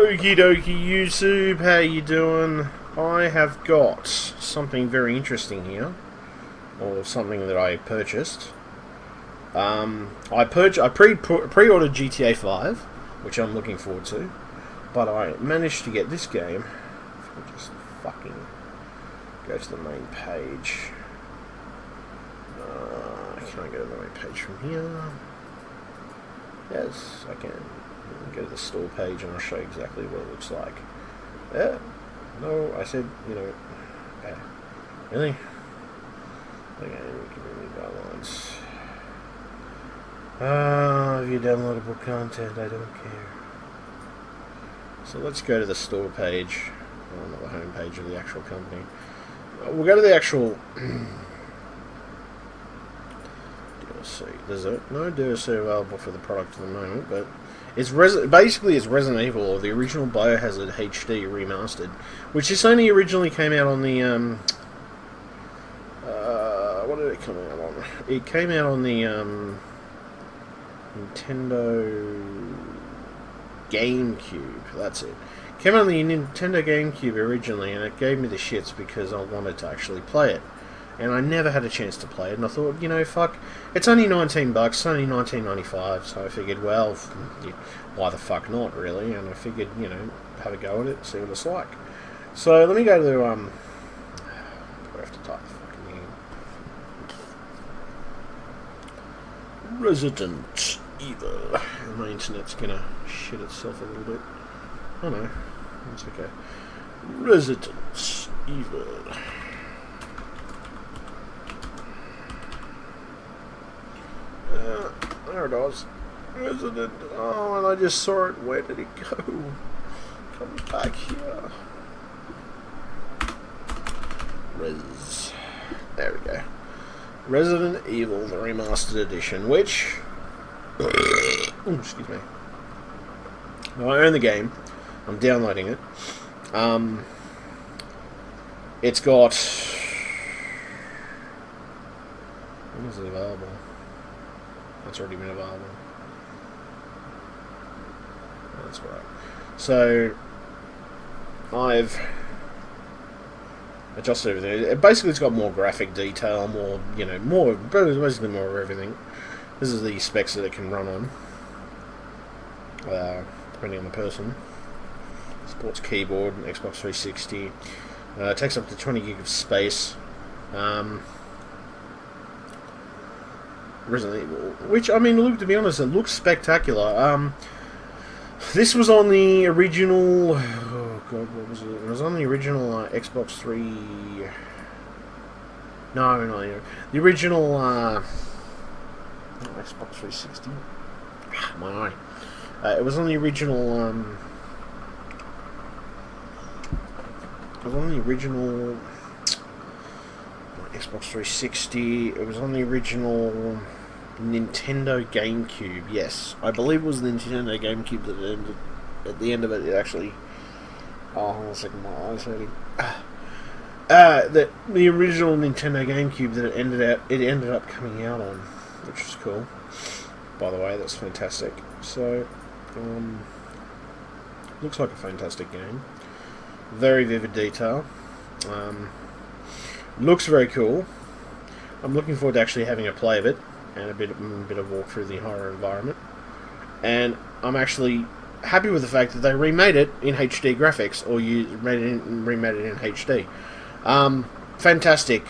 Okie dokie YouTube, how you doing? I have got something very interesting here, or something that I purchased. I pre-ordered GTA 5, which I'm looking forward to, but I managed to get this game. If I just fucking go to the main page. Can I go to the main page from here? Yes, I can. Go to the store page and I'll show you exactly what it looks like. Yeah. No, I said, okay. Really? Okay, community guidelines. View downloadable content, I don't care. So let's go to the store page. Well, not the home page of the actual company. We'll go to the actual DLC. There's no DLC available for the product at the moment, but it's basically it's Resident Evil, or the original Biohazard HD remastered, which this only originally came out on the what did it come out on? It came out on the Nintendo GameCube. That's it. Came out on the Nintendo GameCube originally, and it gave me the shits because I wanted to actually play it. And I never had a chance to play it, and I thought, fuck, it's only $19, it's only $19.95, so I figured, well, why the fuck not, really? And I figured, have a go at it, see what it's like. So let me go to, I have to type the fucking name. Resident Evil. My internet's gonna shit itself a little bit. Oh no, it's okay. Resident Evil. There it is. Resident. Oh, and I just saw it. Where did it go? Come back here. There we go. Resident Evil, the remastered edition, which... Ooh, excuse me. Now, I own the game. I'm downloading it. It's got... When is it available? That's already been available. That's right. So I've adjusted everything. Basically, it's got more graphic detail, basically more of everything. This is the specs that it can run on, depending on the person. Supports keyboard, Xbox 360. Takes up to 20 gig of space. Resident Evil, which, to be honest, it looks spectacular. This was on the original... Oh, God, what was it? It was on the original Xbox 3... No. The original Xbox 360. My eye. It was on the original... It was on the original... Xbox 360. It was on the original Nintendo GameCube. Yes, I believe it was the Nintendo GameCube that ended. At the end of it, it actually. Oh, hold on a second, my eyes hurting. The original Nintendo GameCube that it ended up coming out on, which was cool. By the way, that's fantastic. So, looks like a fantastic game. Very vivid detail. Looks very cool. I'm looking forward to actually having a play of it and a bit of walk through the horror environment. And I'm actually happy with the fact that they remade it in HD graphics, or remade it in HD. Fantastic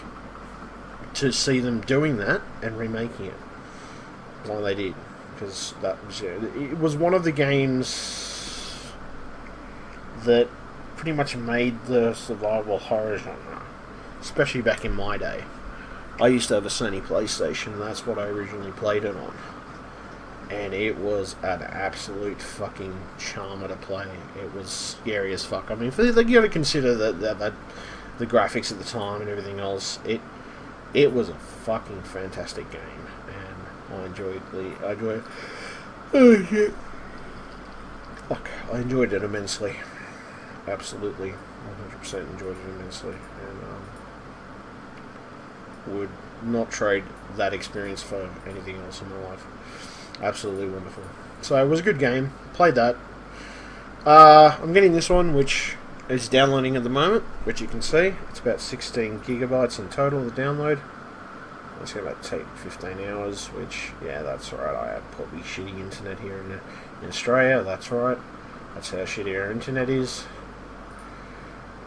to see them doing that and remaking it like they did, because it was one of the games that pretty much made the survival horror genre. Especially back in my day. I used to have a Sony PlayStation, and that's what I originally played it on. And it was an absolute fucking charmer to play. It was scary as fuck. You gotta consider that the graphics at the time and everything else. It was a fucking fantastic game, and I enjoyed it. Oh shit! Fuck, I enjoyed it immensely. Absolutely, 100% enjoyed it immensely, and would not trade that experience for anything else in my life. Absolutely wonderful. So it was a good game. Played that. I'm getting this one, which is downloading at the moment, which you can see. It's about 16 gigabytes in total, the download. It's going to take 15 hours, which, yeah, that's alright. I have probably shitty internet here in Australia, that's right. That's how shitty our internet is.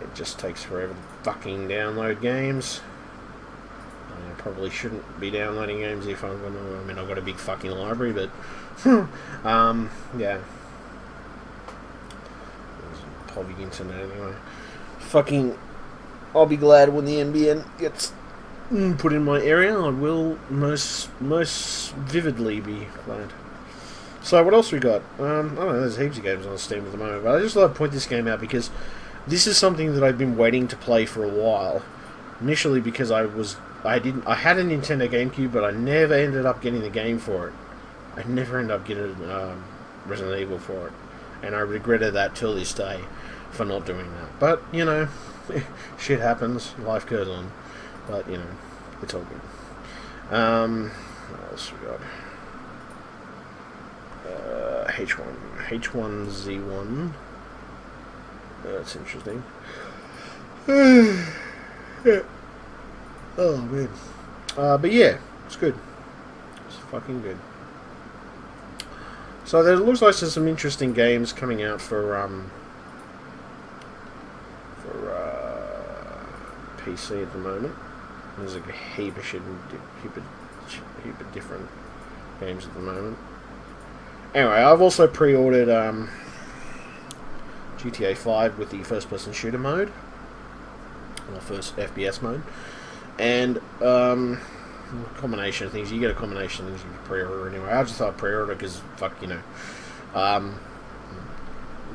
It just takes forever to fucking download games. I probably shouldn't be downloading games if I'm gonna. I mean, I've got a big fucking library, but yeah. Povy internet anyway. Fucking, I'll be glad when the NBN gets put in my area. I will most vividly be glad. So what else we got? I don't know. There's heaps of games on Steam at the moment, but I just thought I'd point this game out because this is something that I've been waiting to play for a while. Initially, because I had a Nintendo GameCube, but I never ended up getting the game for it. I never ended up getting Resident Evil for it, and I regretted that till this day for not doing that. But you know, shit happens. Life goes on. But you know, it's all good. What else we got? H1Z1. That's interesting. Yeah. Oh man. But yeah, it's good. It's fucking good. So there looks like there's some interesting games coming out for PC at the moment. There's a heap of different games at the moment. Anyway, I've also pre-ordered GTA 5 with the first-person shooter mode, or first FPS mode, and combination of things. You get a combination of things you can pre-order anyway. I just thought I'd pre-order because, fuck, you know,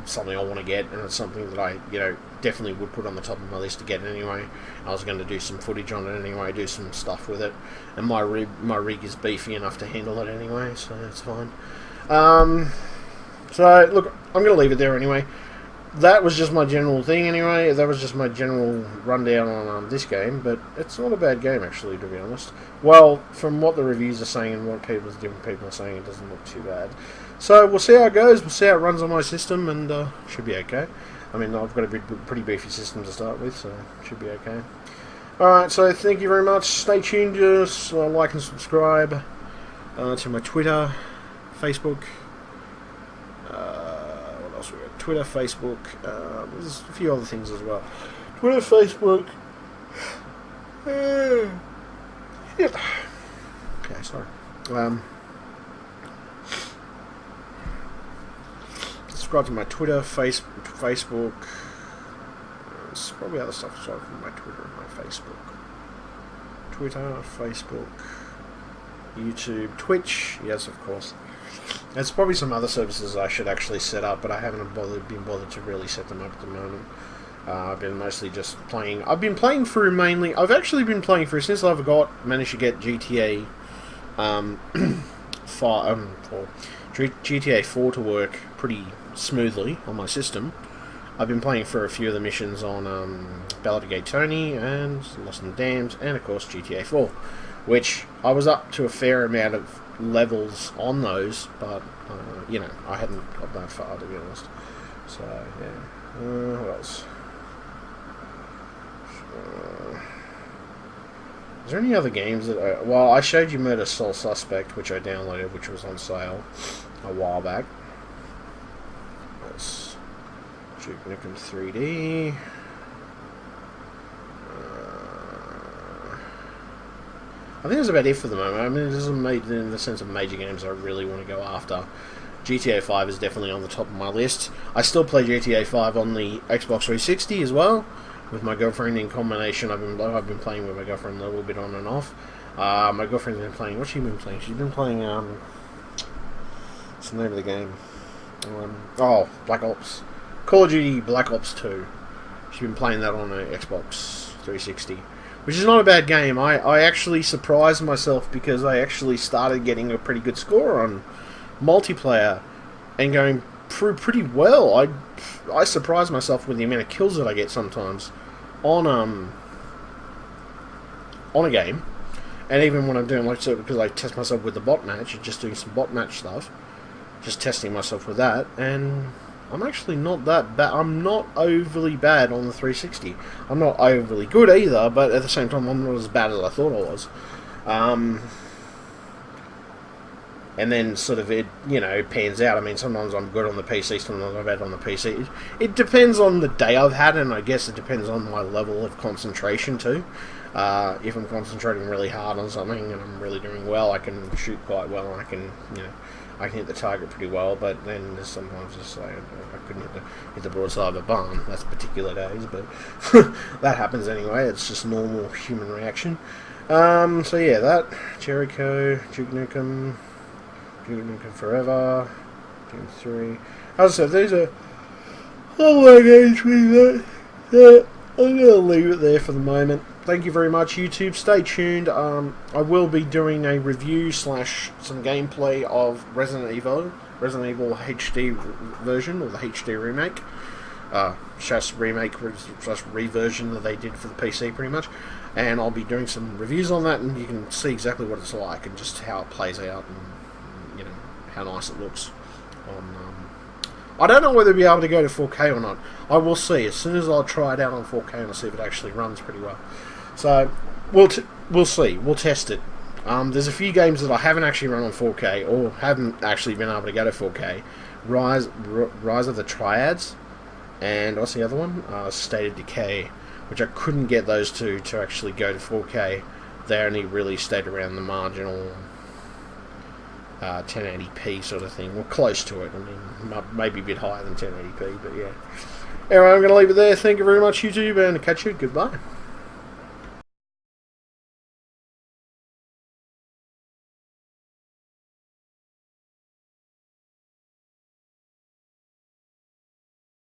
it's something I want to get, and it's something that I, you know, definitely would put on the top of my list to get anyway. I was going to do some footage on it anyway, do some stuff with it, and my rig is beefy enough to handle it anyway, so that's fine. So, look, I'm going to leave it there anyway. That was just my general thing anyway. That was just my general rundown on this game, but it's not a bad game actually, to be honest. Well, from what the reviews are saying and what different people are saying, it doesn't look too bad. So we'll see how it goes. We'll see how it runs on my system, and should be okay. I mean, I've got a pretty beefy system to start with, so it should be okay. Alright, so thank you very much. Stay tuned. Just like and subscribe to my Twitter, Facebook. What else we got? Twitter, Facebook. There's a few other things as well. Twitter, Facebook. Yep. Okay, sorry. Subscribe to my Twitter, Facebook. There's probably other stuff aside from my Twitter and my Facebook. Twitter, Facebook, YouTube, Twitch. Yes, of course. There's probably some other services I should actually set up, but I haven't been bothered to really set them up at the moment. I've been mostly just playing. I've been playing through mainly. I've actually been playing through since I've managed to get GTA 4 to work pretty smoothly on my system. I've been playing for a few of the missions on Ballad of Gay Tony and Lost in the Dams, and of course GTA 4, which I was up to a fair amount of levels on those, but you know, I hadn't got that far, to be honest. So yeah, what else? Is there any other games that well, I showed you Murder Soul Suspect, which I downloaded, which was on sale a while back. That's Duke Nukem 3D. I think that's about it for the moment. I mean, it doesn't make, in the sense of major games I really want to go after. GTA 5 is definitely on the top of my list. I still play GTA 5 on the Xbox 360 as well, with my girlfriend in combination. I've been playing with my girlfriend a little bit on and off. My girlfriend's been playing. What's she been playing? She's been playing. What's the name of the game? Black Ops. Call of Duty Black Ops 2. She's been playing that on the Xbox 360. Which is not a bad game. I actually surprised myself because I actually started getting a pretty good score on multiplayer and going through pretty well. I surprised myself with the amount of kills that I get sometimes on a game. And even when I'm doing because I test myself with the bot match, just doing some bot match stuff, just testing myself with that, and I'm actually not that bad. I'm not overly bad on the 360. I'm not overly good either, but at the same time, I'm not as bad as I thought I was. And then sort of it, pans out. I mean, sometimes I'm good on the PC, sometimes I'm bad on the PC. It depends on the day I've had, and I guess it depends on my level of concentration too. If I'm concentrating really hard on something and I'm really doing well, I can shoot quite well, and I can hit the target pretty well. But then there's sometimes just like I couldn't hit the broadside of a barn. That's particular days, but that happens anyway. It's just normal human reaction. So yeah, that Jericho, Duke Nukem Forever, Doom 3. As I said, these are all my games with that. I'm going to leave it there for the moment. Thank you very much, YouTube. Stay tuned. I will be doing a review / some gameplay of Resident Evil HD version, or the HD remake. Just remake / reversion that they did for the PC, pretty much. And I'll be doing some reviews on that, and you can see exactly what it's like and just how it plays out, and how nice it looks. I don't know whether we'll be able to go to 4K or not. I will see. As soon as I'll try it out on 4K and I'll see if it actually runs pretty well. So, we'll see. We'll test it. There's a few games that I haven't actually run on 4K, or haven't actually been able to go to 4K. Rise of the Triads, and what's the other one? State of Decay, which I couldn't get those two to actually go to 4K. They only really stayed around the marginal 1080p sort of thing, or close to it. I mean, maybe a bit higher than 1080p, but yeah. Anyway, I'm going to leave it there. Thank you very much, YouTube, and catch you. Goodbye.